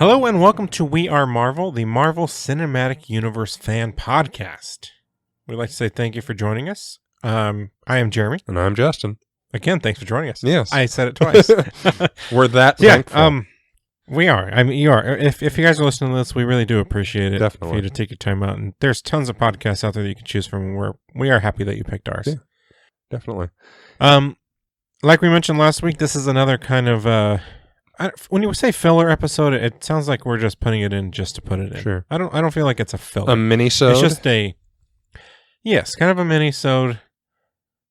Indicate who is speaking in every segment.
Speaker 1: Hello and welcome to We Are Marvel, the Marvel Cinematic Universe fan podcast. We'd like to say thank you for joining us. I am Jeremy.
Speaker 2: And I'm Justin.
Speaker 1: Again, thanks for joining us.
Speaker 2: Yes.
Speaker 1: I said it twice.
Speaker 2: We're that thankful.
Speaker 1: We are. I mean, you are. If you guys are listening to this, we really do appreciate it.
Speaker 2: Definitely.
Speaker 1: For you to take your time out. And there's tons of podcasts out there that you can choose from. We are happy that you picked ours.
Speaker 2: Yeah, definitely.
Speaker 1: Like we mentioned last week, this is another kind of when you say filler episode, it sounds like we're just putting it in just to put it in.
Speaker 2: Sure.
Speaker 1: I don't feel like it's a filler.
Speaker 2: A mini-sode?
Speaker 1: It's just kind of a mini-sode,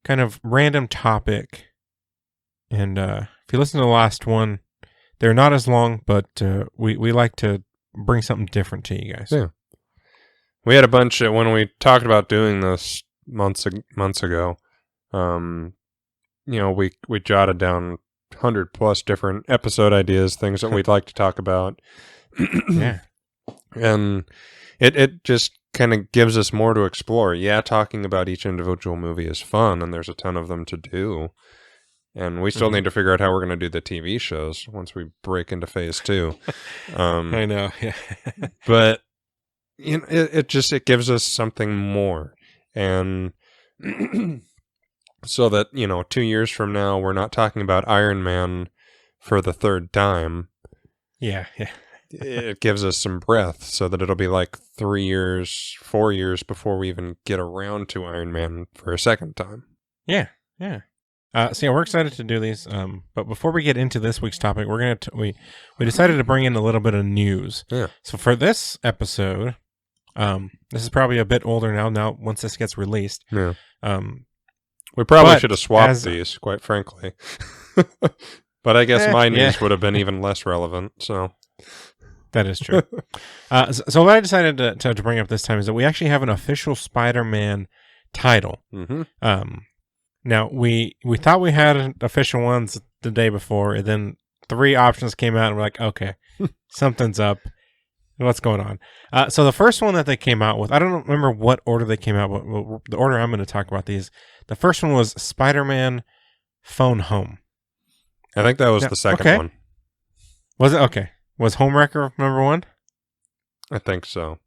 Speaker 1: kind of random topic. And if you listen to the last one, they're not as long, but we like to bring something different to you guys.
Speaker 2: Yeah. We had a bunch when we talked about doing this months ago. We jotted down 100+ different episode ideas, things that we'd like to talk about.
Speaker 1: Yeah.
Speaker 2: And it just kind of gives us more to explore. Yeah, talking about each individual movie is fun, and there's a ton of them to do. And we still need to figure out how we're going to do the TV shows once we break into phase 2.
Speaker 1: I know, yeah.
Speaker 2: But it gives us something more. And so that, 2 years from now, we're not talking about Iron Man for the third time.
Speaker 1: Yeah.
Speaker 2: It gives us some breath so that it'll be like 3 years, 4 years before we even get around to Iron Man for a second time.
Speaker 1: Yeah. We're excited to do these. But before we get into this week's topic, we decided to bring in a little bit of news.
Speaker 2: Yeah.
Speaker 1: So for this episode, this is probably a bit older now once this gets released.
Speaker 2: Yeah. We probably should have swapped these, quite frankly. But I guess my news would have been even less relevant, so.
Speaker 1: That is true. So what I decided to bring up this time is that we actually have an official Spider-Man title.
Speaker 2: Mm-hmm.
Speaker 1: Now, we thought we had official ones the day before, and then 3 options came out, and we're like, okay, something's up. What's going on? So the first one that they came out with, I don't remember what order they came out with. The order I'm going to talk about these. The first one was Spider-Man Phone Home.
Speaker 2: I think that was the second one.
Speaker 1: Was it? Okay. Was Homewrecker number 1?
Speaker 2: I think so.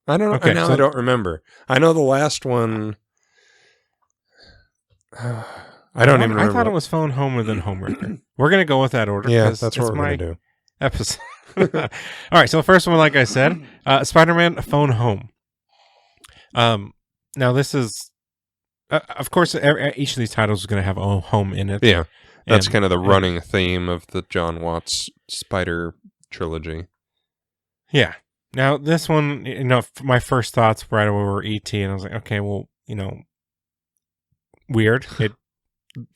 Speaker 2: I don't know. Okay, I don't remember. I know the last one. I don't even remember.
Speaker 1: I thought it was Phone Home and then Homewrecker. We're going to go with that order.
Speaker 2: Yeah, that's what we're going to do.
Speaker 1: Episode. All right, so the first one, like I said, Spider-Man Phone Home. Now this is, of course, each of these titles is going to have a home in it.
Speaker 2: Yeah, that's kind of the running theme of the John Watts Spider trilogy. Yeah.
Speaker 1: Now this one, my first thoughts right away were E.T., and I was like, okay, well, weird.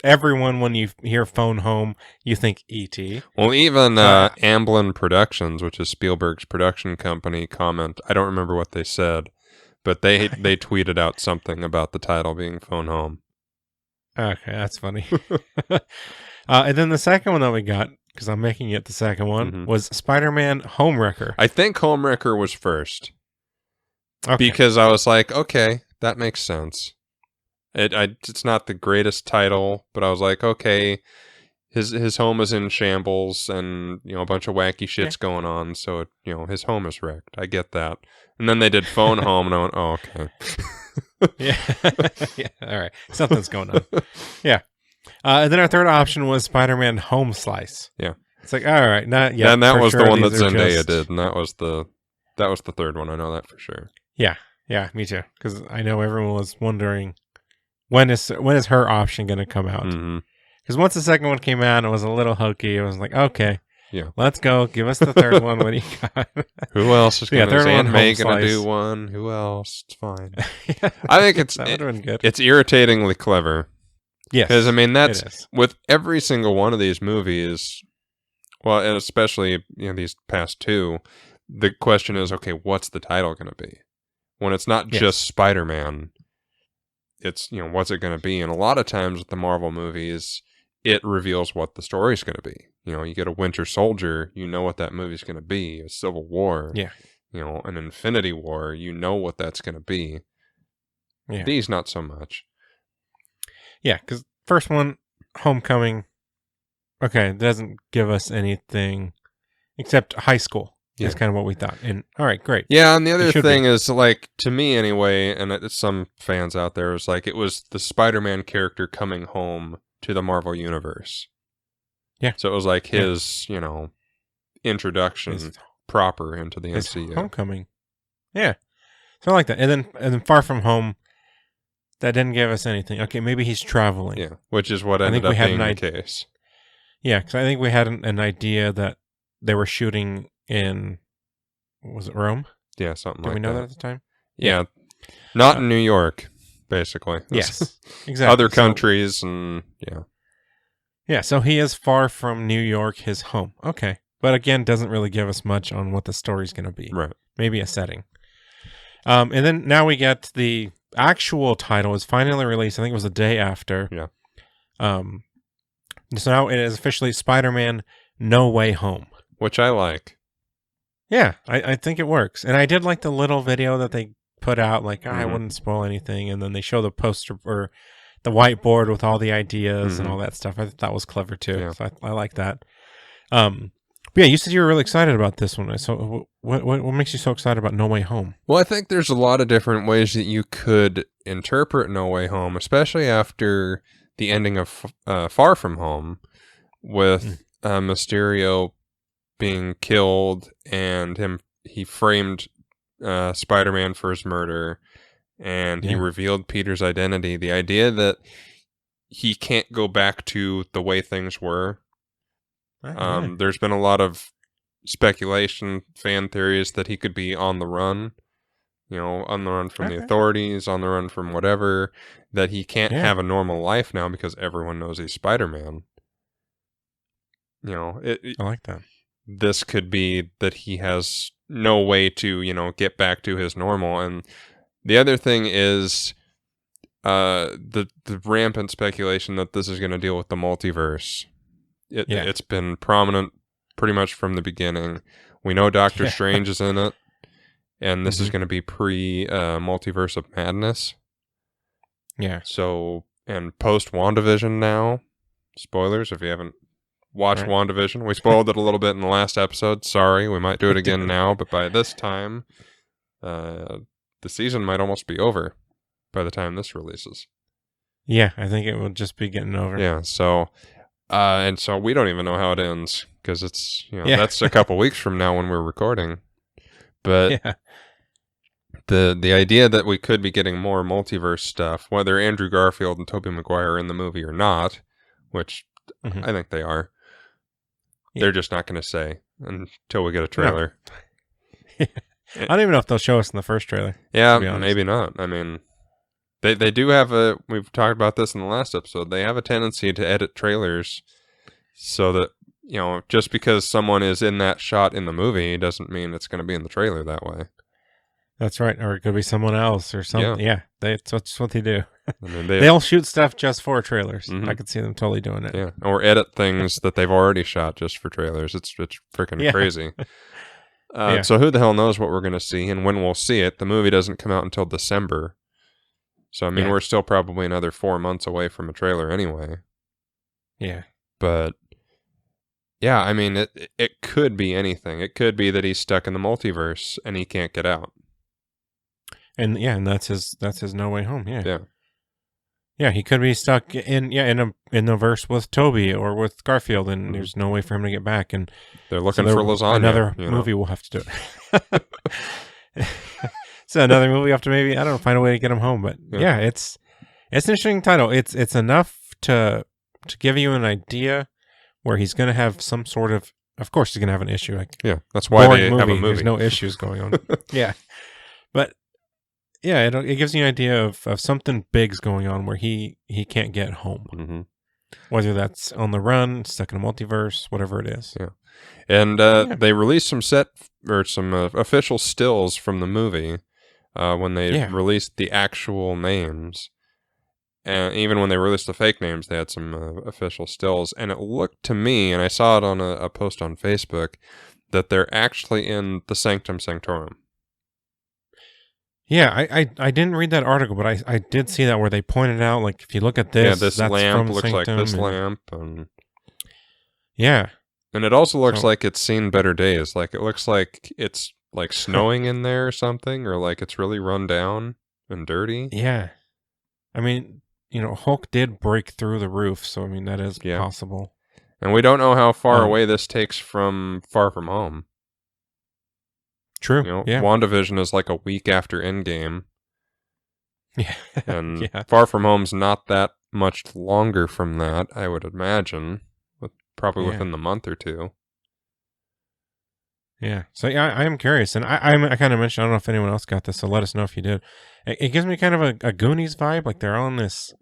Speaker 1: Everyone, when you hear Phone Home, you think E.T.
Speaker 2: Well, even Amblin Productions, which is Spielberg's production company, I don't remember what they said, but they tweeted out something about the title being Phone Home.
Speaker 1: Okay, that's funny. And then the second one that we got, because I'm making it the second one, was Spider-Man Homewrecker.
Speaker 2: I think Homewrecker was first. Okay. Because I was like, okay, that makes sense. It's not the greatest title, but I was like, okay, his home is in shambles, and a bunch of wacky shit's going on, so his home is wrecked. I get that. And then they did Phone Home, and I went, oh, okay.
Speaker 1: Yeah, all right, something's going on. Yeah, and then our third option was Spider-Man Home Slice.
Speaker 2: Yeah,
Speaker 1: it's like, all right, not yet.
Speaker 2: And that was the one that Zendaya did, and that was the third one. I know that for sure.
Speaker 1: Yeah, me too. Because I know everyone was wondering. When is her option going to come out? Because once the second one came out, it was a little hokey. It was like, okay, let's go. Give us the third one. What do you got?
Speaker 2: Who else is going to do one? Who else? It's fine. I think it's irritatingly clever.
Speaker 1: Yes,
Speaker 2: because that's with every single one of these movies. Well, and especially these past 2, the question is, okay, what's the title going to be? When it's not just Spider-Man. It's, what's it going to be? And a lot of times with the Marvel movies, it reveals what the story's going to be. You get a Winter Soldier, you know what that movie's going to be. A Civil War, an Infinity War, you know what that's going to be. Yeah. These, not so much.
Speaker 1: Yeah, because first one, Homecoming, okay, it doesn't give us anything except high school. That's kind of what we thought. And all right, great.
Speaker 2: Yeah, and the other thing is, like, to me anyway, and some fans out there, was like, it was the Spider-Man character coming home to the Marvel Universe.
Speaker 1: Yeah.
Speaker 2: So it was like his, introduction proper into the MCU.
Speaker 1: Homecoming. Yeah. So I like that. And then Far From Home, that didn't give us anything. Okay, maybe he's traveling.
Speaker 2: Yeah, which is what ended up being the case.
Speaker 1: Yeah, because I think we had an idea that they were shooting in, was it Rome?
Speaker 2: Yeah, something like that.
Speaker 1: Did we know that at the time?
Speaker 2: Yeah. Not in New York, basically.
Speaker 1: Yes, exactly.
Speaker 2: Other countries and,
Speaker 1: Yeah, so he is far from New York, his home. Okay. But again, doesn't really give us much on what the story's going to be.
Speaker 2: Right.
Speaker 1: Maybe a setting. And then now we get the actual title is finally released. I think it was the day after.
Speaker 2: Yeah.
Speaker 1: So now it is officially Spider-Man No Way Home.
Speaker 2: Which I like.
Speaker 1: Yeah, I think it works. And I did like the little video that they put out, like, I wouldn't spoil anything. And then they show the poster or the whiteboard with all the ideas and all that stuff. I thought that was clever too. Yeah. So I like that. But yeah, you said you were really excited about this one. So what makes you so excited about No Way Home?
Speaker 2: Well, I think there's a lot of different ways that you could interpret No Way Home, especially after the ending of Far From Home, with Mysterio being killed and he framed Spider-Man for his murder, and he revealed Peter's identity. The idea that he can't go back to the way things were. There's been a lot of speculation, fan theories that he could be on the run, on the run from the authorities, on the run from whatever, that he can't have a normal life now because everyone knows he's Spider-Man. I
Speaker 1: like that.
Speaker 2: This could be that he has no way to, get back to his normal. And the other thing is the rampant speculation that this is going to deal with the multiverse. It's been prominent pretty much from the beginning. We know Doctor Strange is in it, and this is going to be pre-Multiverse of Madness.
Speaker 1: Yeah.
Speaker 2: So, and post-WandaVision now, spoilers if you haven't watched WandaVision. We spoiled it a little bit in the last episode. Sorry, we might do it again now, but by this time, the season might almost be over by the time this releases.
Speaker 1: Yeah, I think it will just be getting over.
Speaker 2: Yeah, so... and so we don't even know how it ends because it's, that's a couple weeks from now when we're recording. But the idea that we could be getting more multiverse stuff, whether Andrew Garfield and Tobey Maguire are in the movie or not, which I think they are, they're just not going to say until we get a trailer.
Speaker 1: No. I don't even know if they'll show us in the first trailer.
Speaker 2: Yeah, maybe not. I mean... They do have we've talked about this in the last episode, they have a tendency to edit trailers so that, just because someone is in that shot in the movie doesn't mean it's going to be in the trailer that way.
Speaker 1: That's right. Or it could be someone else or something. Yeah, that's what they do.
Speaker 2: I mean,
Speaker 1: they'll shoot stuff just for trailers. I could see them totally doing it.
Speaker 2: Yeah, or edit things that they've already shot just for trailers. It's freaking crazy. So who the hell knows what we're going to see and when we'll see it. The movie doesn't come out until December. So, I mean, we're still probably another 4 months away from a trailer anyway.
Speaker 1: Yeah.
Speaker 2: But, yeah, I mean, it could be anything. It could be that he's stuck in the multiverse and he can't get out.
Speaker 1: And, and that's his No Way Home,
Speaker 2: Yeah.
Speaker 1: Yeah, he could be stuck in the verse with Toby or with Garfield, and there's no way for him to get back. And
Speaker 2: they're looking for lasagna.
Speaker 1: Another movie we'll have to do it. So another movie, have to maybe, I don't know, find a way to get him home. But it's an interesting title. It's enough to give you an idea where he's going to have some sort of course he's going to have an issue. Like,
Speaker 2: that's why they have a movie.
Speaker 1: There's no issues going on. But it gives you an idea of something big's going on where he can't get home. Whether that's on the run, stuck in a multiverse, whatever it is.
Speaker 2: Yeah. And they released some official stills from the movie when they released the actual names. And even when they released the fake names, they had some official stills. And it looked to me, and I saw it on a post on Facebook, that they're actually in the Sanctum Sanctorum.
Speaker 1: Yeah, I didn't read that article, but I did see that where they pointed out, like, if you look at this,
Speaker 2: this
Speaker 1: that's
Speaker 2: lamp
Speaker 1: from
Speaker 2: looks
Speaker 1: Sanctum,
Speaker 2: like this lamp. And...
Speaker 1: Yeah.
Speaker 2: And it also looks
Speaker 1: So-
Speaker 2: like it's seen better days. Like, it looks like it's like snowing in there or something, or like it's really run down and dirty.
Speaker 1: Yeah. I mean, Hulk did break through the roof, so I mean that is
Speaker 2: Yeah.
Speaker 1: possible.
Speaker 2: And we don't know how far
Speaker 1: Um,
Speaker 2: away this takes from Far From Home.
Speaker 1: True. Yeah.
Speaker 2: WandaVision is like a week after Endgame,
Speaker 1: Yeah.
Speaker 2: and
Speaker 1: Yeah.
Speaker 2: Far From Home's not that much longer from that, I would imagine. Probably
Speaker 1: Yeah.
Speaker 2: within the month or two.
Speaker 1: Yeah. So yeah, I am curious, and I kind of mentioned, I don't know if anyone else got this, so let us know if you did. It gives me kind of a Goonies vibe, like they're on this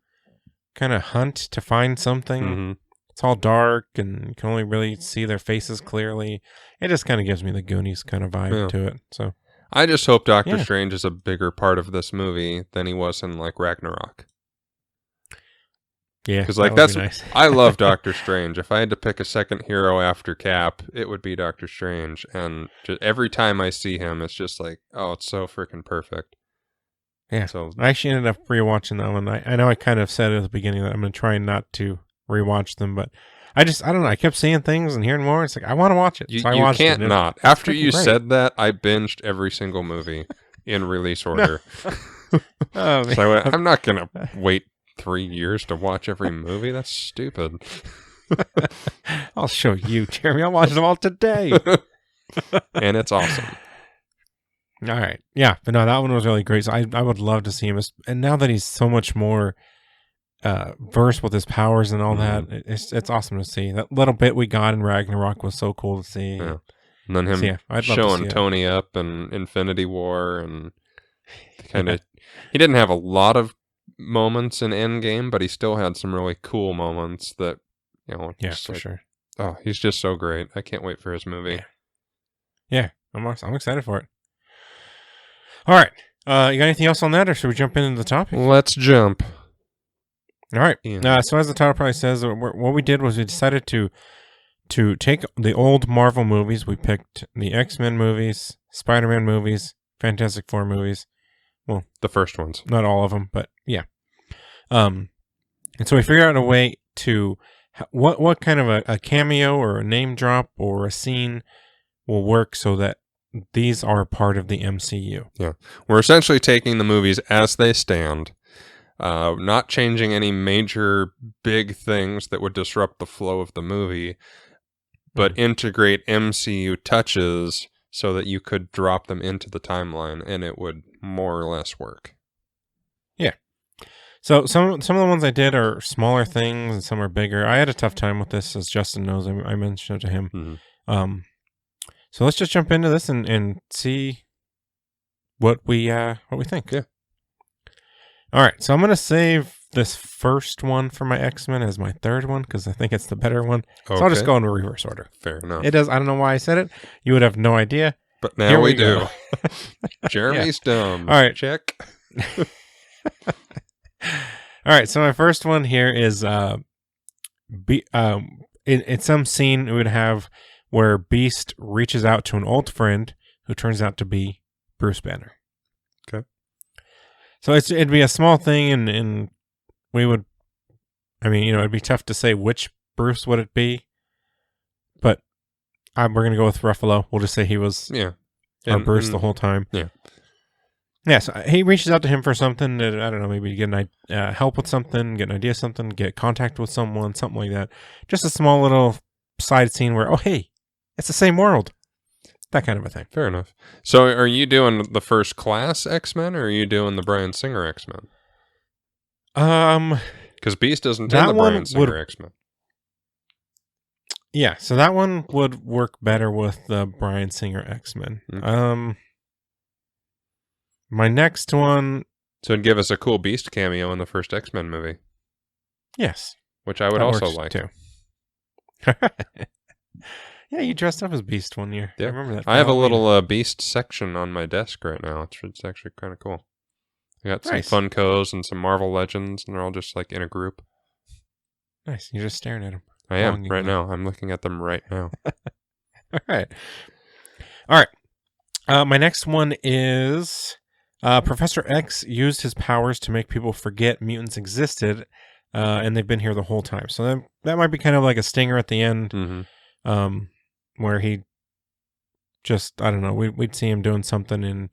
Speaker 1: kind of hunt to find something.
Speaker 2: Mm-hmm.
Speaker 1: It's all dark, and you can only really see their faces clearly. It just kind of gives me the Goonies kind of vibe to it. So
Speaker 2: I just hope Doctor
Speaker 1: Yeah.
Speaker 2: Strange is a bigger part of this movie than he was in like Ragnarok.
Speaker 1: yeah,
Speaker 2: Because like
Speaker 1: that would be
Speaker 2: that's
Speaker 1: nice.
Speaker 2: I love Doctor Strange. If I had to pick a second hero after Cap, it would be Doctor Strange. And just every time I see him, it's just like, oh, it's so freaking perfect.
Speaker 1: Yeah.
Speaker 2: So
Speaker 1: I actually ended up rewatching that one. I know I kind of said at the beginning that I'm going to try not to rewatch them, but I don't know. I kept seeing things and hearing more. It's like, I want to watch it.
Speaker 2: you,
Speaker 1: So I
Speaker 2: you
Speaker 1: watched
Speaker 2: can't
Speaker 1: it.
Speaker 2: not.
Speaker 1: It's
Speaker 2: After
Speaker 1: freaking
Speaker 2: you
Speaker 1: great.
Speaker 2: said that, I binged every single movie in release order.
Speaker 1: Oh, man.
Speaker 2: So I went, I'm not gonna wait 3 years to watch every movie. That's stupid.
Speaker 1: I'll show you, Jeremy. I'll watch them all today.
Speaker 2: And it's awesome.
Speaker 1: All right. Yeah. But no, that one was really great. So I would love to see him. And now that he's so much more versed with his powers and all that, it's awesome to see. That little bit we got in Ragnarok was so cool to see.
Speaker 2: Yeah. And then him
Speaker 1: So, yeah, I'd love to
Speaker 2: showing
Speaker 1: see it.
Speaker 2: Tony up in Infinity War, and kind of he didn't have a lot of moments in Endgame, but he still had some really cool moments that
Speaker 1: Yeah,
Speaker 2: just
Speaker 1: for
Speaker 2: like,
Speaker 1: sure.
Speaker 2: oh, he's just so great. I can't wait for his movie.
Speaker 1: Yeah. I'm excited for it. All right. You got anything else on that, or should we jump into the topic?
Speaker 2: Let's jump.
Speaker 1: All right.
Speaker 2: Yeah.
Speaker 1: So as the title probably says, what we did was we decided to take the old Marvel movies. We picked the XMen movies, SpiderMan movies, FantasticFour movies. Well,
Speaker 2: The first ones.
Speaker 1: not all of them, but yeah. And so we figured out a way to what kind of a cameo or a name drop or a scene will work so that these are part of the MCU.
Speaker 2: We're essentially taking the movies as they stand, not changing any major big things that would disrupt the flow of the movie, but integrate MCU touches so that you could drop them into the timeline and it would more or less work.
Speaker 1: Yeah. So some of the ones I did are smaller things and some are bigger. I had a tough time with this, as Justin knows. I mentioned it to him.
Speaker 2: Mm-hmm.
Speaker 1: So let's just jump into this and see what we think.
Speaker 2: Yeah.
Speaker 1: All right. So I'm gonna save this first one for my X-Men as my third one because I think it's the better one.
Speaker 2: Okay.
Speaker 1: So I'll just go in reverse order.
Speaker 2: Fair enough.
Speaker 1: It does. I don't know why I said it. You would have no idea.
Speaker 2: But now
Speaker 1: Here
Speaker 2: we
Speaker 1: we
Speaker 2: do.
Speaker 1: go.
Speaker 2: Jeremy's dumb.
Speaker 1: All right.
Speaker 2: Check.
Speaker 1: All right. So my first one here is in some scene we would have where Beast reaches out to an old friend who turns out to be Bruce Banner.
Speaker 2: Okay.
Speaker 1: So it'd be a small thing, and we would, I mean, it'd be tough to say which Bruce would it be, but we're going to go with Ruffalo. We'll just say he was our Bruce the whole time.
Speaker 2: Yeah.
Speaker 1: Yeah, so he reaches out to him for something, I don't know, maybe to get help with something, get an idea of something, get contact with someone, something like that. Just a small little side scene where, oh, hey, it's the same world. That kind of a thing.
Speaker 2: Fair enough. So are you doing the first class X-Men, or are you doing the Bryan Singer X-Men? Because Beast isn't in
Speaker 1: that
Speaker 2: the
Speaker 1: one
Speaker 2: Bryan Singer
Speaker 1: would-
Speaker 2: X-Men.
Speaker 1: Yeah, so that one would work better with the Bryan Singer X-Men.
Speaker 2: Okay.
Speaker 1: My next one,
Speaker 2: So it'd give us a cool Beast cameo in the first X-Men movie,
Speaker 1: yes.
Speaker 2: which I would
Speaker 1: that
Speaker 2: also
Speaker 1: works
Speaker 2: like.
Speaker 1: too. Yeah, you dressed up as Beast one year.
Speaker 2: Yeah.
Speaker 1: I remember that.
Speaker 2: I have a
Speaker 1: Halloween.
Speaker 2: little Beast section on my desk right now. It's actually kind of cool. I got some
Speaker 1: Nice.
Speaker 2: Funkos and some Marvel Legends, and they're all just like in a group.
Speaker 1: Nice. You're just staring at him.
Speaker 2: I am
Speaker 1: Longing
Speaker 2: right
Speaker 1: them.
Speaker 2: now. I'm looking at them right now.
Speaker 1: All right. My next one is Professor X used his powers to make people forget mutants existed, and they've been here the whole time. So that might be kind of like a stinger at the end
Speaker 2: Mm-hmm.
Speaker 1: where he just, I don't know, we'd see him doing something and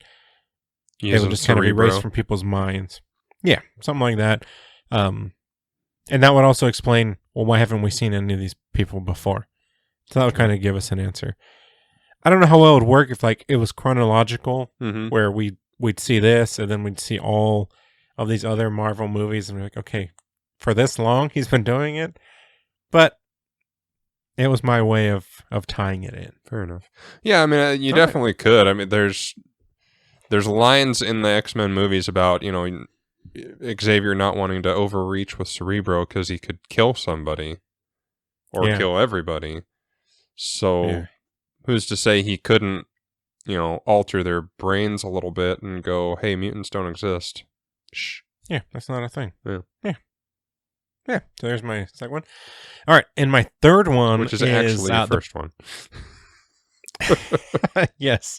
Speaker 1: it
Speaker 2: Using
Speaker 1: would just kind of
Speaker 2: Cerebro.
Speaker 1: erase from people's minds. Yeah, something like that. And that would also explain, well, why haven't we seen any of these people before? So that would kind of give us an answer. I don't know how well it would work if like it was chronological, where we'd see this and then we'd see all of these other Marvel movies and we're like, okay, for this long he's been doing it. But it was my way of tying it in.
Speaker 2: Fair enough. Yeah, I mean, you definitely could. I mean, there's lines in the X-Men movies about, you know, Xavier not wanting to overreach with Cerebro because he could kill somebody or kill everybody. So who's to say he couldn't, you know, alter their brains a little bit and go, hey, mutants don't exist. Shh.
Speaker 1: Yeah, that's not a thing.
Speaker 2: Yeah.
Speaker 1: So there's my second one. All right, and my third one,
Speaker 2: which is actually the first one.
Speaker 1: Yes.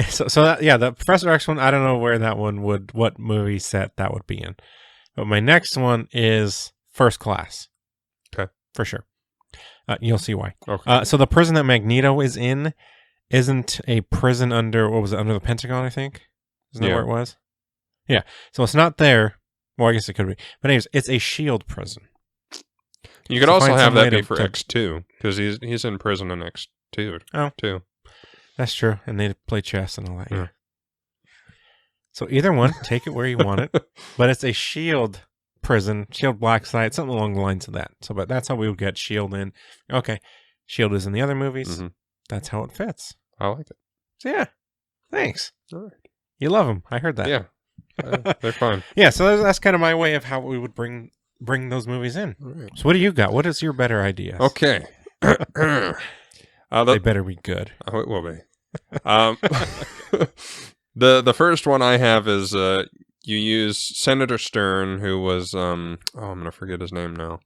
Speaker 1: So that, the Professor X one, I don't know where that one what movie set that would be in. But my next one is First Class.
Speaker 2: Okay.
Speaker 1: For sure. You'll see why.
Speaker 2: Okay.
Speaker 1: So the prison that Magneto is in isn't a prison under, what was it, under the Pentagon, I think? Isn't that where it was? Yeah. So it's not there. Well, I guess it could be. But anyways, it's a SHIELD prison.
Speaker 2: You could also have that be for X2, because he's in prison in X2.
Speaker 1: Oh.
Speaker 2: Too.
Speaker 1: That's true. And they play chess and all that. Yeah. So either one, take it where you want it. But it's a SHIELD prison, SHIELD black site, something along the lines of that. So, but that's how we would get SHIELD in. Okay. SHIELD is in the other movies. That's how it fits.
Speaker 2: I like it.
Speaker 1: So yeah. Thanks.
Speaker 2: All right.
Speaker 1: You love them. I heard that.
Speaker 2: Yeah. They're fun.
Speaker 1: Yeah. So that's kind of my way of how we would bring those movies in. Right. So what do you got? What is your better idea?
Speaker 2: Okay.
Speaker 1: They better be good.
Speaker 2: Oh, it will be. The first one I have is you use Senator Stern, who was I'm gonna forget his name now,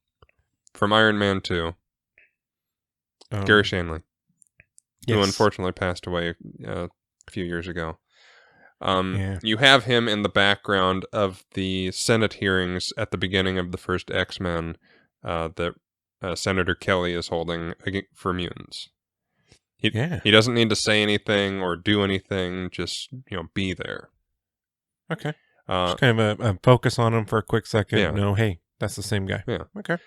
Speaker 2: from Iron Man 2. Gary Shanley, who unfortunately passed away a few years ago. You have him in the background of the Senate hearings at the beginning of the first X-Men that Senator Kelly is holding for mutants. He doesn't need to say anything or do anything, just, be there.
Speaker 1: Okay. Just kind of a focus on him for a quick second.
Speaker 2: Yeah.
Speaker 1: No, hey, that's the same guy.
Speaker 2: Yeah.
Speaker 1: Okay.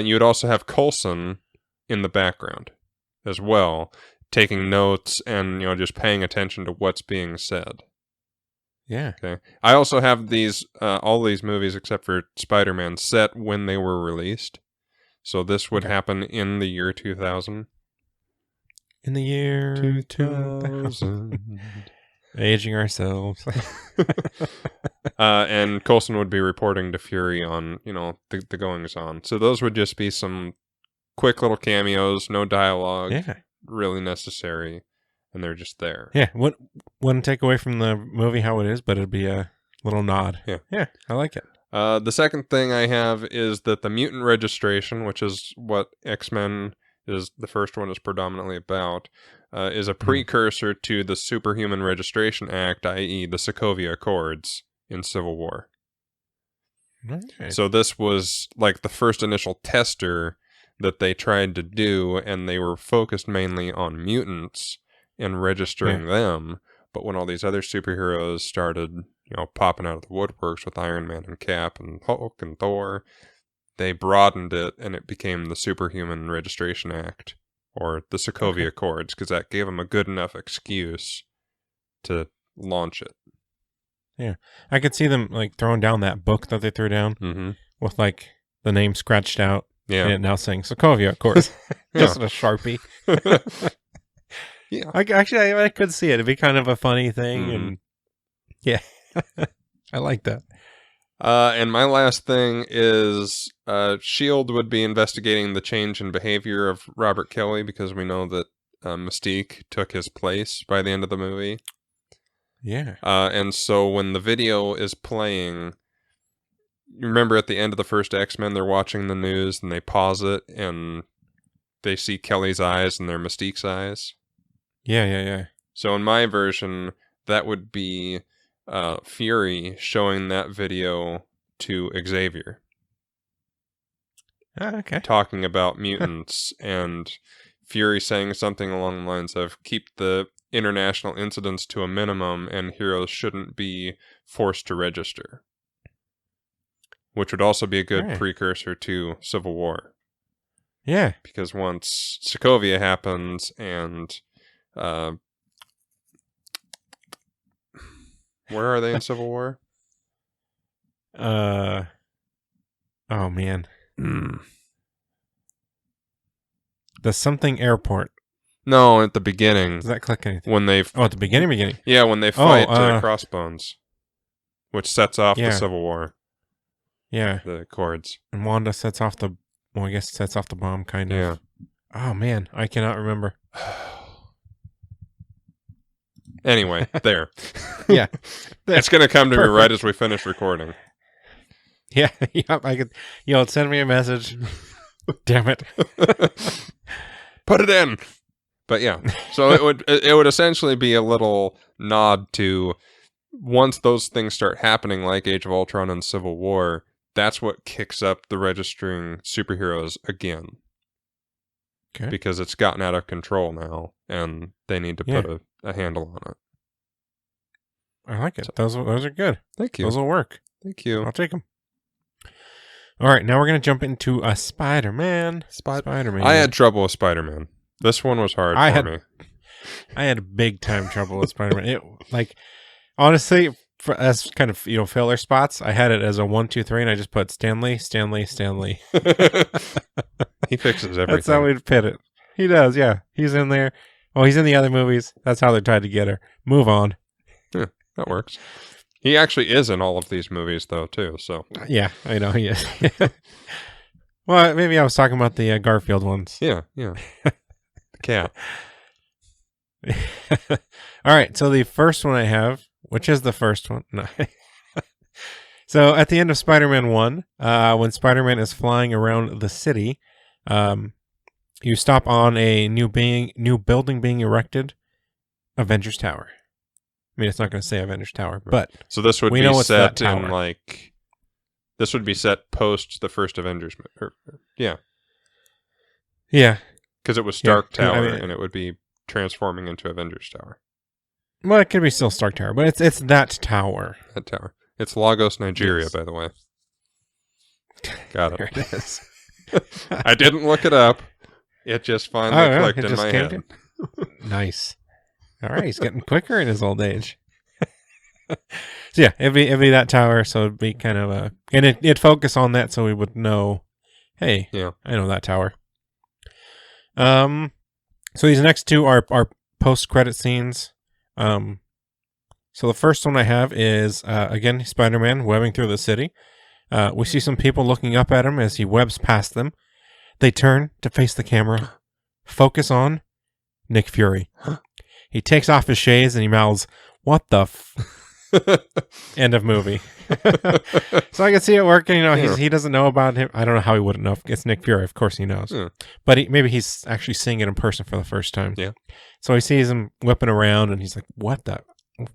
Speaker 2: You would also have Coulson in the background as well, taking notes and, just paying attention to what's being said.
Speaker 1: Yeah.
Speaker 2: Okay. I also have these, all these movies except for Spider-Man set when they were released. So this would happen in the year 2000.
Speaker 1: In the year 2000. Aging ourselves.
Speaker 2: And Coulson would be reporting to Fury on, the goings on. So those would just be some quick little cameos, no dialogue, really necessary, and they're just there.
Speaker 1: Yeah, wouldn't take away from the movie how it is, but it'd be a little nod. Yeah, I like it.
Speaker 2: The second thing I have is that the mutant registration, which is what X-Men is, the first one is predominantly about, is a precursor to the Superhuman Registration Act, i.e. the Sokovia Accords in Civil War.
Speaker 1: Okay.
Speaker 2: So this was like the first initial tester that they tried to do, and they were focused mainly on mutants and registering them. But when all these other superheroes started, popping out of the woodworks with Iron Man and Cap and Hulk and Thor, they broadened it, and it became the Superhuman Registration Act, or the Sokovia Accords, because that gave them a good enough excuse to launch it.
Speaker 1: Yeah, I could see them like throwing down that book that they threw down with like the name scratched out.
Speaker 2: Yeah,
Speaker 1: and now saying Sokovia, of course, just in a Sharpie.
Speaker 2: Yeah,
Speaker 1: I could see it. It'd be kind of a funny thing, and yeah, I like that.
Speaker 2: And my last thing is S.H.I.E.L.D. would be investigating the change in behavior of Robert Kelly, because we know that Mystique took his place by the end of the movie.
Speaker 1: Yeah.
Speaker 2: And so when the video is playing, you remember at the end of the first X-Men, they're watching the news and they pause it and they see Kelly's eyes and they're Mystique's eyes.
Speaker 1: Yeah.
Speaker 2: So in my version, that would be Fury showing that video to Xavier.
Speaker 1: Okay.
Speaker 2: Talking about mutants, and Fury saying something along the lines of keep the international incidents to a minimum and heroes shouldn't be forced to register. Which would also be a good precursor to Civil War.
Speaker 1: Yeah.
Speaker 2: Because once Sokovia happens and... where are they in Civil War?
Speaker 1: Oh, man. The something airport.
Speaker 2: No, at the beginning.
Speaker 1: Does that click anything?
Speaker 2: When they...
Speaker 1: at the beginning?
Speaker 2: Yeah, when they fight Crossbones. Which sets off the Civil War.
Speaker 1: Yeah.
Speaker 2: The Accords.
Speaker 1: And Wanda sets off the... Well, I guess sets off the bomb, kind of.
Speaker 2: Yeah.
Speaker 1: Oh, man. I cannot remember.
Speaker 2: Anyway, there.
Speaker 1: Yeah.
Speaker 2: It's going to come to me right as we finish recording.
Speaker 1: Yeah. Yep. I could... send me a message. Damn it.
Speaker 2: Put it in. But yeah. So it would essentially be a little nod to once those things start happening like Age of Ultron and Civil War, that's what kicks up the registering superheroes again.
Speaker 1: Okay.
Speaker 2: Because it's gotten out of control now, and they need to put a handle on it.
Speaker 1: I like it. Those are good.
Speaker 2: Thank you.
Speaker 1: Those will work.
Speaker 2: Thank you.
Speaker 1: I'll take them. All right, now we're going to jump into a Spider-Man. Spider-Man.
Speaker 2: I had trouble with Spider-Man. This one was hard for me.
Speaker 1: I had big time trouble with Spider-Man. It, honestly, as kind of, filler spots, I had it as a 1, 2, 3, and I just put Stanley.
Speaker 2: He fixes everything.
Speaker 1: That's how we'd pit it. He does, yeah. He's in there. Oh, he's in the other movies. That's how they're tied together. Move on.
Speaker 2: Yeah, that works. He actually is in all of these movies, though, too. So
Speaker 1: yeah, I know he is. Well, maybe I was talking about the Garfield ones.
Speaker 2: Yeah. The cat.
Speaker 1: All right, so the first one I have, which is the first one. No. So at the end of Spider-Man 1, when Spider-Man is flying around the city, you stop on a new building being erected, Avengers Tower. I mean, it's not going to say Avengers Tower, but
Speaker 2: so this would be set in this would be set post the first Avengers. Yeah. Because it was Stark Tower, and it would be transforming into Avengers Tower.
Speaker 1: Well, it could be still Stark Tower, but it's that tower.
Speaker 2: That tower. It's Lagos, Nigeria, by the way. Got it.
Speaker 1: There it is.
Speaker 2: I didn't look it up. It just finally clicked in my head.
Speaker 1: Nice. All right, he's getting quicker in his old age. So yeah, it'd be that tower. So it'd be kind of and it'd focus on that, so we would know. Hey, I know that tower. So these next two are post-credit scenes. So the first one I have is again Spider-Man webbing through the city. We see some people looking up at him as he webs past them. They turn to face the camera, focus on Nick Fury. He takes off his shades and he mouths, "What the End of movie. So I can see it working. He doesn't know about him. I don't know how he wouldn't know. It's Nick Fury. Of course he knows. Yeah. But maybe he's actually seeing it in person for the first time.
Speaker 2: Yeah.
Speaker 1: So he sees him whipping around and he's like, what the?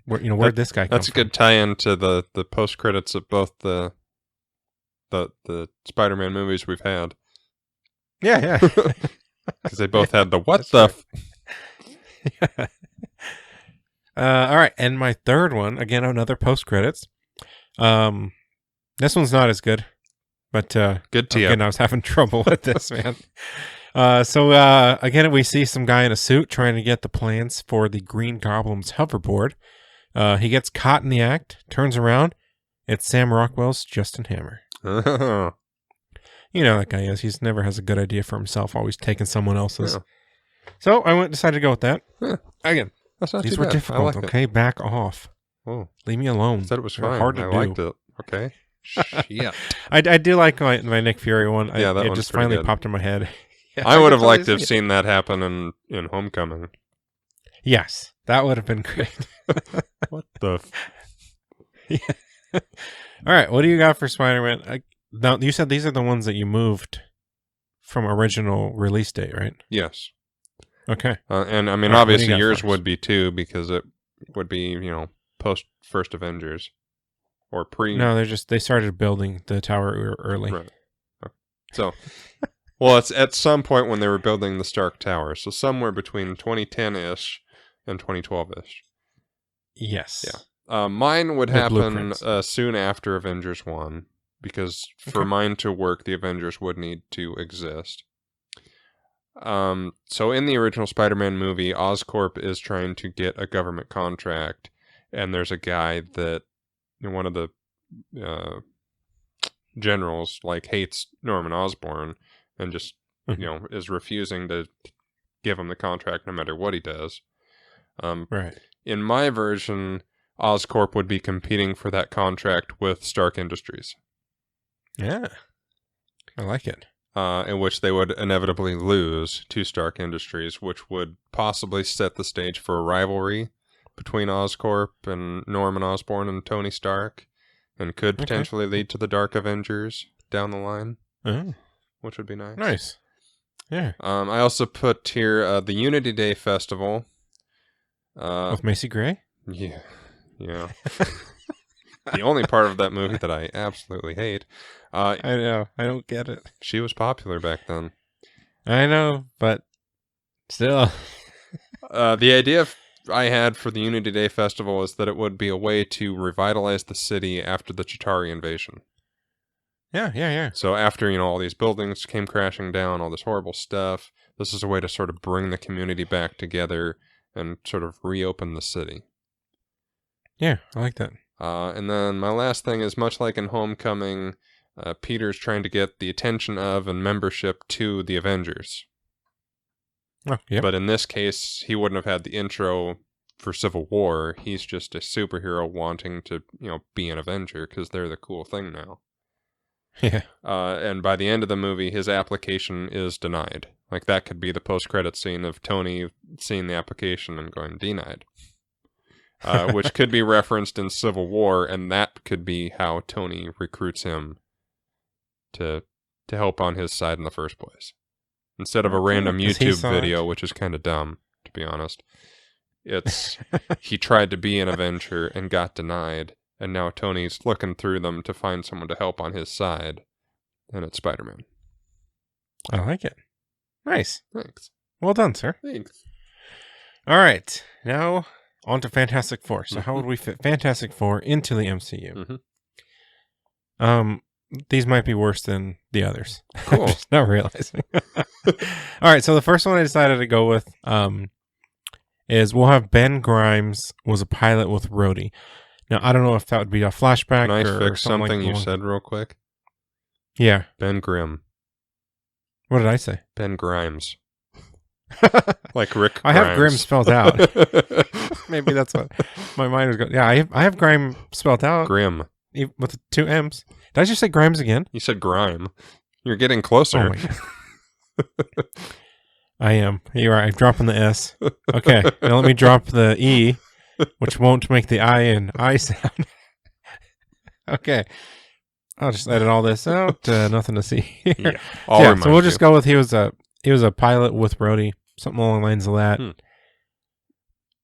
Speaker 1: Where'd this guy come from?
Speaker 2: That's a good tie-in to the post credits of both the Spider-Man movies we've had.
Speaker 1: Yeah.
Speaker 2: Because they both had the what the.
Speaker 1: Yeah. All right, and my third one, again, another post credits. This one's not as good, but
Speaker 2: good to you.
Speaker 1: Again, I was having trouble with this, man. So again, we see some guy in a suit trying to get the plans for the Green Goblin's hoverboard. He gets caught in the act, turns around. It's Sam Rockwell's Justin Hammer.
Speaker 2: Oh.
Speaker 1: You know that guy is. He never has a good idea for himself, always taking someone else's. Yeah. So I decided to go with that.
Speaker 2: Yeah.
Speaker 1: Again,
Speaker 2: that's not
Speaker 1: these
Speaker 2: too
Speaker 1: were
Speaker 2: bad.
Speaker 1: difficult, okay? Back off.
Speaker 2: Oh.
Speaker 1: Leave me alone.
Speaker 2: I said it was fine.
Speaker 1: Hard to do.
Speaker 2: Liked it. Okay. Shit.
Speaker 1: I do like my Nick Fury one.
Speaker 2: Yeah, that
Speaker 1: it just finally
Speaker 2: good.
Speaker 1: Popped in my head. Yeah,
Speaker 2: I would have liked to have seen that happen in Homecoming.
Speaker 1: Yes, that would have been great.
Speaker 2: What the?
Speaker 1: Yeah. All right, what do you got for Spider-Man? Now, you said these are the ones that you moved from original release date, right?
Speaker 2: Yes.
Speaker 1: Okay.
Speaker 2: And I mean, obviously yours would be too, because it would be, post first Avengers or pre.
Speaker 1: No, they started building the tower early.
Speaker 2: Right. So Well, it's at some point when they were building the Stark Tower, so somewhere between 2010-ish and 2012-ish.
Speaker 1: Yes.
Speaker 2: Yeah. Mine would
Speaker 1: The
Speaker 2: happen
Speaker 1: blueprints.
Speaker 2: soon after Avengers 1, because for mine to work, the Avengers would need to exist. So in the original Spider-Man movie, Oscorp is trying to get a government contract, and there's a guy that one of the generals hates Norman Osborn and just is refusing to give him the contract no matter what he does.
Speaker 1: Right.
Speaker 2: In my version, Oscorp would be competing for that contract with Stark Industries.
Speaker 1: Yeah. I like it.
Speaker 2: In which they would inevitably lose to Stark Industries, which would possibly set the stage for a rivalry between Oscorp and Norman Osborn and Tony Stark, and could potentially lead to the Dark Avengers down the line, which would be nice.
Speaker 1: Nice. Yeah.
Speaker 2: I also put here the Unity Day Festival.
Speaker 1: With Macy Gray?
Speaker 2: Yeah. The only part of that movie that I absolutely hate.
Speaker 1: I know. I don't get it.
Speaker 2: She was popular back then.
Speaker 1: I know, but still.
Speaker 2: The idea I had for the Unity Day Festival is that it would be a way to revitalize the city after the Chitauri invasion.
Speaker 1: Yeah.
Speaker 2: So after, all these buildings came crashing down, all this horrible stuff, this is a way to sort of bring the community back together and sort of reopen the city.
Speaker 1: Yeah, I like that.
Speaker 2: And then my last thing is, much like in Homecoming, Peter's trying to get the attention of and membership to the Avengers.
Speaker 1: Oh, yeah.
Speaker 2: But in this case, he wouldn't have had the intro for Civil War. He's just a superhero wanting to, be an Avenger because they're the cool thing now.
Speaker 1: Yeah.
Speaker 2: And by the end of the movie, his application is denied. That could be the post-credit scene of Tony seeing the application and going, denied. Which could be referenced in Civil War, and that could be how Tony recruits him to help on his side in the first place. Instead of a random YouTube video, which is kind of dumb, to be honest. It's he tried to be an Avenger and got denied, and now Tony's looking through them to find someone to help on his side, and it's Spider-Man.
Speaker 1: I like it. Nice.
Speaker 2: Thanks.
Speaker 1: Well done, sir.
Speaker 2: Thanks.
Speaker 1: All right. Now, on to Fantastic Four. So how would we fit Fantastic Four into the MCU? These might be worse than the others.
Speaker 2: Cool.
Speaker 1: I'm just not realizing. All right. So the first one I decided to go with is we'll have Ben Grimes was a pilot with Rhodey. Now, I don't know if that would be a flashback
Speaker 2: Can I
Speaker 1: or
Speaker 2: fix something
Speaker 1: like
Speaker 2: you said real quick?
Speaker 1: Yeah.
Speaker 2: Ben Grimm.
Speaker 1: What did I say?
Speaker 2: Ben Grimes. Like Rick Grimes.
Speaker 1: I have Grimm spelled out. Maybe that's what my mind was going. Yeah, I have Grime spelled out.
Speaker 2: Grimm.
Speaker 1: With 2 M's. Did I just say Grimes again?
Speaker 2: You said grime. You're getting closer.
Speaker 1: Oh my God. I am. You're right. I'm dropping the S. Okay. Now let me drop the E, which won't make the I and I sound. Okay. I'll just edit all this out. Nothing to see here.
Speaker 2: Yeah,
Speaker 1: so we'll just go with he was a pilot with Rhodey. Something along the lines of that.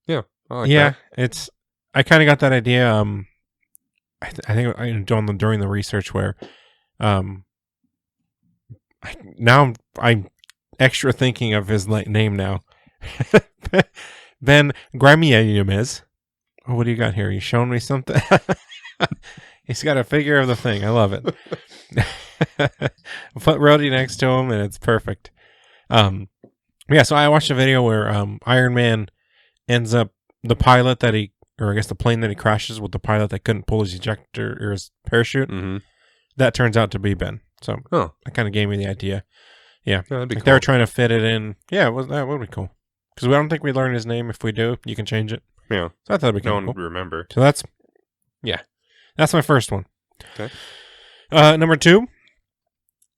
Speaker 2: Yeah. I like that.
Speaker 1: I kind of got that idea. I think during the research where, I'm extra thinking of his name now. Ben Gramius. Oh, what do you got here? You showing me something? He's got a figure of the thing. I love it. Put Rhodey next to him, and it's perfect. Yeah, so I watched a video where Iron Man ends up the pilot that or I guess the plane that he crashes with the pilot that couldn't pull his ejector or his parachute.
Speaker 2: Mm-hmm.
Speaker 1: That turns out to be Ben. So that kind of gave me the idea. Yeah,
Speaker 2: that'd be cool.
Speaker 1: They were trying to fit it in. Yeah, that would be cool. Because I don't think we learn his name. If we do, you can change it.
Speaker 2: Yeah,
Speaker 1: so I thought it'd be
Speaker 2: no
Speaker 1: kind of
Speaker 2: one
Speaker 1: cool.
Speaker 2: would remember.
Speaker 1: So that's my first one.
Speaker 2: Okay.
Speaker 1: Number 2.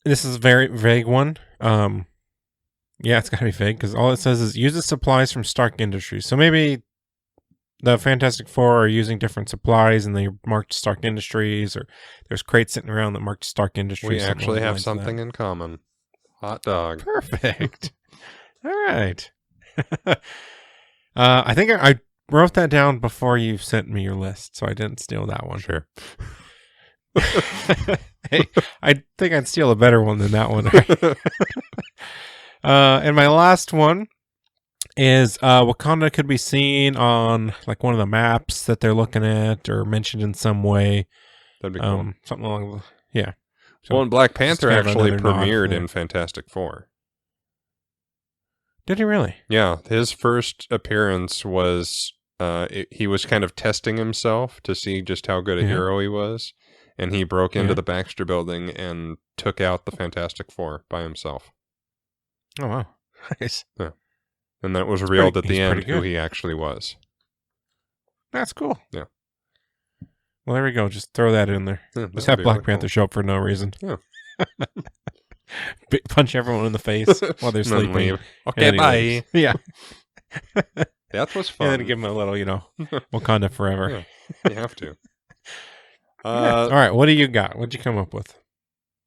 Speaker 1: This is a very vague one. Yeah, it's got to be vague because all it says is uses supplies from Stark Industries. So maybe the Fantastic Four are using different supplies and they marked Stark Industries, or there's crates sitting around that marked Stark Industries.
Speaker 2: We actually have something in common. Hot dog.
Speaker 1: Perfect. All right. I think I wrote that down before you sent me your list, so I didn't steal that one.
Speaker 2: Sure.
Speaker 1: Hey, I think I'd steal a better one than that one. Right? And my last one is Wakanda could be seen on like one of the maps that they're looking at or mentioned in some way.
Speaker 2: That'd be cool.
Speaker 1: Something along the yeah. So
Speaker 2: well, and Black Panther
Speaker 1: kind of
Speaker 2: actually
Speaker 1: another nod
Speaker 2: premiered
Speaker 1: there.
Speaker 2: in Fantastic Four.
Speaker 1: Did he really?
Speaker 2: Yeah, his first appearance was he was kind of testing himself to see just how good a hero he was, and he broke into the Baxter Building and took out the Fantastic Four by himself.
Speaker 1: Oh wow, nice.
Speaker 2: Yeah, and then it was revealed at the
Speaker 1: he's
Speaker 2: end
Speaker 1: pretty
Speaker 2: who
Speaker 1: good.
Speaker 2: he actually was.
Speaker 1: That's cool.
Speaker 2: Yeah.
Speaker 1: Well, there we go. Just throw that in there.
Speaker 2: Yeah,
Speaker 1: Just
Speaker 2: that'd
Speaker 1: have
Speaker 2: be
Speaker 1: Black
Speaker 2: really
Speaker 1: Panther
Speaker 2: cool.
Speaker 1: show up for no reason.
Speaker 2: Yeah.
Speaker 1: Punch everyone in the face while they're
Speaker 2: And then
Speaker 1: sleeping.
Speaker 2: leave. Okay,
Speaker 1: And then
Speaker 2: bye.
Speaker 1: he leaves. Yeah.
Speaker 2: That was
Speaker 1: And
Speaker 2: fun.
Speaker 1: then give him a little, Wakanda forever.
Speaker 2: Yeah, you have to.
Speaker 1: All right, what do you got? What'd you come up with?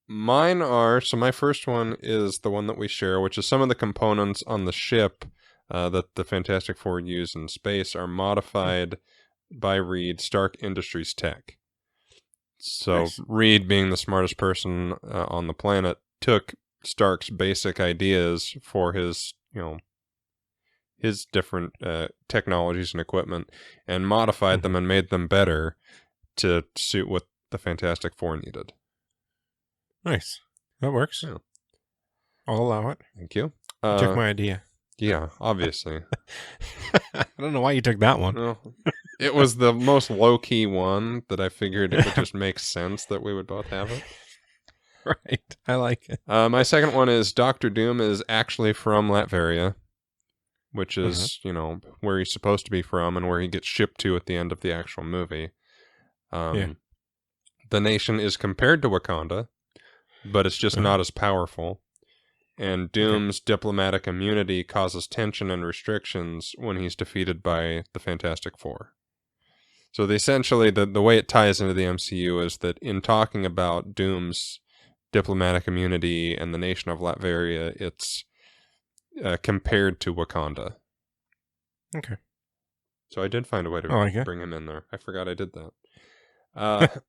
Speaker 2: Mine are, so my first one is the one that we share, which is some of the components on the ship that the Fantastic Four use in space are modified by Reed, Stark Industries Tech. So
Speaker 1: Nice.
Speaker 2: Reed, being the smartest person on the planet, took Stark's basic ideas for his, his different technologies and equipment and modified them and made them better to suit what the Fantastic Four needed.
Speaker 1: Nice. That works.
Speaker 2: Yeah.
Speaker 1: I'll allow it.
Speaker 2: Thank you.
Speaker 1: Took my idea.
Speaker 2: Yeah, obviously.
Speaker 1: I don't know why you took that one.
Speaker 2: Well, it was the most low-key one that I figured it would just make sense that we would both have it.
Speaker 1: Right. I like it.
Speaker 2: My second one is Doctor Doom is actually from Latveria, which is, where he's supposed to be from and where he gets shipped to at the end of the actual movie. The nation is compared to Wakanda, but it's just not as powerful. And Doom's diplomatic immunity causes tension and restrictions when he's defeated by the Fantastic Four. So essentially, the way it ties into the MCU is that in talking about Doom's diplomatic immunity and the nation of Latveria, it's compared to Wakanda.
Speaker 1: Okay.
Speaker 2: So I did find a way to bring him in there. I forgot I did that.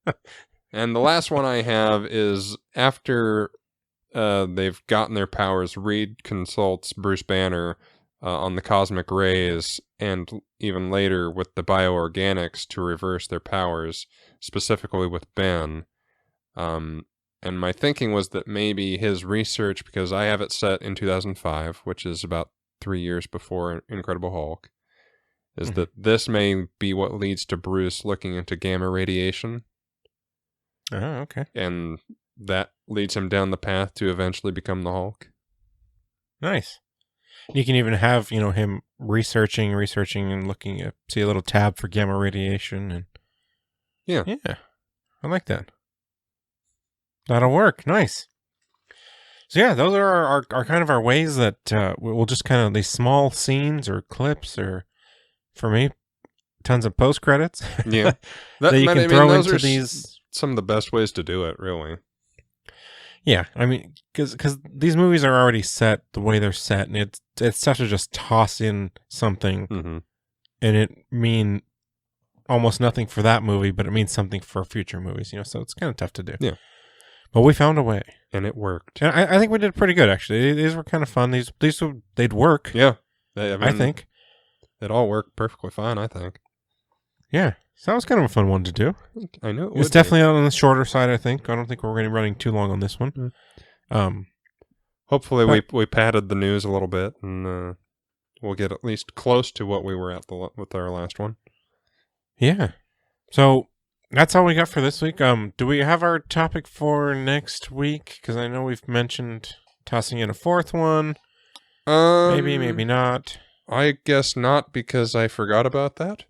Speaker 2: And the last one I have is after they've gotten their powers, Reed consults Bruce Banner on the cosmic rays and even later with the bioorganics to reverse their powers, specifically with Ben. And my thinking was that maybe his research, because I have it set in 2005, which is about 3 years before Incredible Hulk, is that this may be what leads to Bruce looking into gamma radiation.
Speaker 1: Oh, okay.
Speaker 2: And that leads him down the path to eventually become the Hulk.
Speaker 1: Nice. You can even have, him researching and looking at, see a little tab for gamma radiation. And
Speaker 2: yeah,
Speaker 1: I like that. That'll work. Nice. So yeah, those are our kind of our ways that we'll just kind of these small scenes or clips or, for me, tons of post credits.
Speaker 2: Yeah,
Speaker 1: that you can throw into these.
Speaker 2: Some of the best ways to do it, really.
Speaker 1: Yeah, I mean, because these movies are already set the way they're set, and it's tough to just toss in something, and it mean almost nothing for that movie, but it means something for future movies, so it's kind of tough to do.
Speaker 2: Yeah.
Speaker 1: But we found a way.
Speaker 2: And it worked.
Speaker 1: And I think we did pretty good, actually. These were kind of fun. They'd work.
Speaker 2: Yeah.
Speaker 1: I think.
Speaker 2: It all worked perfectly fine, I think.
Speaker 1: Yeah. So that was kind of a fun one to do.
Speaker 2: I knew it
Speaker 1: was definitely on the shorter side, I think. I don't think we're going to be running too long on this one.
Speaker 2: Hopefully we padded the news a little bit, and we'll get at least close to what we were at with our last one.
Speaker 1: Yeah. So that's all we got for this week. Do we have our topic for next week? Because I know we've mentioned tossing in a fourth one. Maybe not.
Speaker 2: I guess not, because I forgot about that.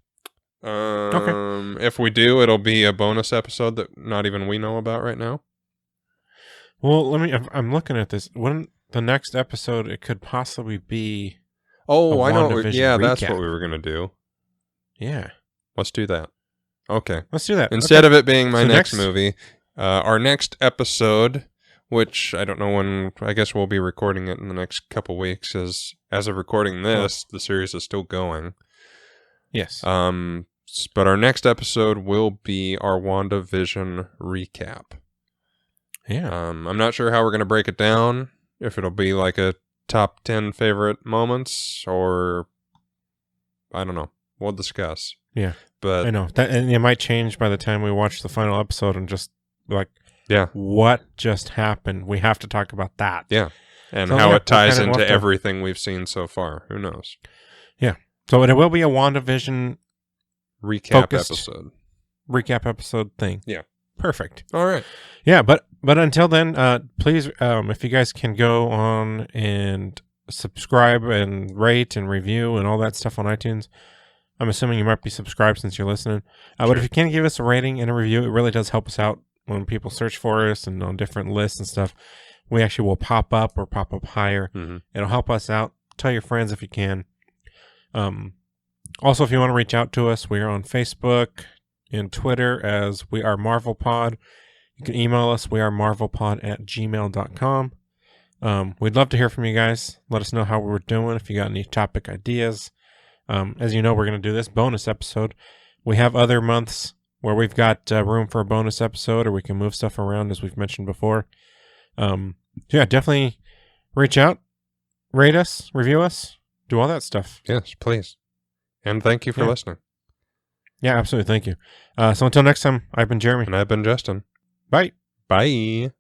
Speaker 1: Okay.
Speaker 2: If we do, it'll be a bonus episode that not even we know about right now.
Speaker 1: Well, I'm looking at this. When the next episode, it could possibly be.
Speaker 2: Oh, I know. Yeah,
Speaker 1: recap.
Speaker 2: That's what we were gonna do.
Speaker 1: Yeah.
Speaker 2: Let's do that. Okay.
Speaker 1: Let's do that.
Speaker 2: Instead of it being my next movie, our next episode, which I don't know when, I guess we'll be recording it in the next couple weeks, as of recording this, the series is still going.
Speaker 1: Yes.
Speaker 2: But our next episode will be our WandaVision recap.
Speaker 1: Yeah.
Speaker 2: I'm not sure how we're going to break it down. If it'll be like a top 10 favorite moments, or I don't know. We'll discuss.
Speaker 1: Yeah.
Speaker 2: But
Speaker 1: I know. And it might change by the time we watch the final episode and just like,
Speaker 2: yeah,
Speaker 1: what just happened? We have to talk about that.
Speaker 2: Yeah. And
Speaker 1: So,
Speaker 2: how
Speaker 1: yeah,
Speaker 2: it ties
Speaker 1: we'll
Speaker 2: into
Speaker 1: have to-
Speaker 2: everything we've seen so far. Who knows?
Speaker 1: Yeah. So it will be a WandaVision
Speaker 2: Recap
Speaker 1: Focused.
Speaker 2: episode.
Speaker 1: recap episode thing.
Speaker 2: Yeah.
Speaker 1: Perfect.
Speaker 2: All right.
Speaker 1: Yeah, but until then, please, if you guys can go on and subscribe and rate and review and all that stuff on iTunes. I'm assuming you might be subscribed since you're listening. But if you can give us a rating and a review, it really does help us out when people search for us and on different lists and stuff. We actually will pop up or pop up higher.
Speaker 2: Mm-hmm.
Speaker 1: It'll help us out. Tell your friends if you can. Also, if you want to reach out to us, we are on Facebook and Twitter as We Are Marvel Pod. You can email us, wearemarvelpod@gmail.com. We'd love to hear from you guys. Let us know how we're doing, if you got any topic ideas. As you know, we're going to do this bonus episode. We have other months where we've got room for a bonus episode, or we can move stuff around, as we've mentioned before. Yeah, definitely reach out, rate us, review us, do all that stuff.
Speaker 2: Yes, please. And thank you for listening.
Speaker 1: Yeah, absolutely. Thank you. So until next time, I've been Jeremy.
Speaker 2: And I've been Justin.
Speaker 1: Bye.
Speaker 2: Bye.